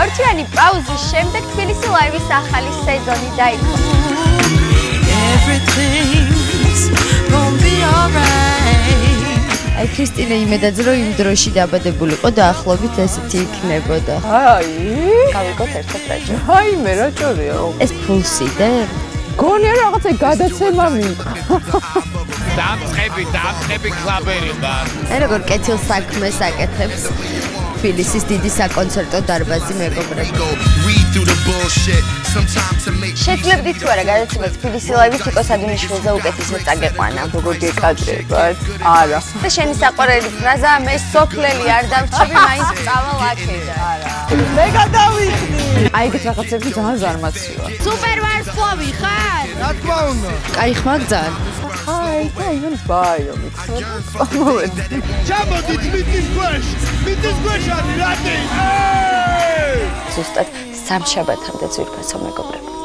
ორთვიანი პაუზის შემდეგ თბილისი ლაივის ახალი სეზონი დაიწყო. აი ქრისტინე იმედაძე რომ იმ დროში დაბადებულიყო და ახლობით ესეთი იქნებოდა. გავიგოთ ერთად რაჭო. მე რაჭორია. ეს ფულსიდე? გონია რაღაცა გადაცემა მიიღო. დამწყები კლაბერი ვარ. როგორ კეთილ საქმეს აკეთებს თბილისის დიდი საკონცერტო დარბაზი მეგობრები. შეძლებდით თუ არა გადაცემა თბილისი ლაივის თიკო სადუნიშვილზე უკეთესად წაგეყვანა? როგორ გეკადრებათ? არა. და შენი საყვარელი ფრაზა მე სოფლელი არ დავჭები მაინც წავალ აქედან. მე გადავიხდი. აი ეგეთ რაღაცები ძალიან ზარმაცია. სუპერ ვარსკვლავი ხარ? რა თქმა უნდა. კაი ხმარ ძალიან. აი even ბაიო მithmolet. ჩამოდით მიწის ქვეშ არის რატი. ზუსტად სამშაბათამდე ძვირფასო მეგობრებო.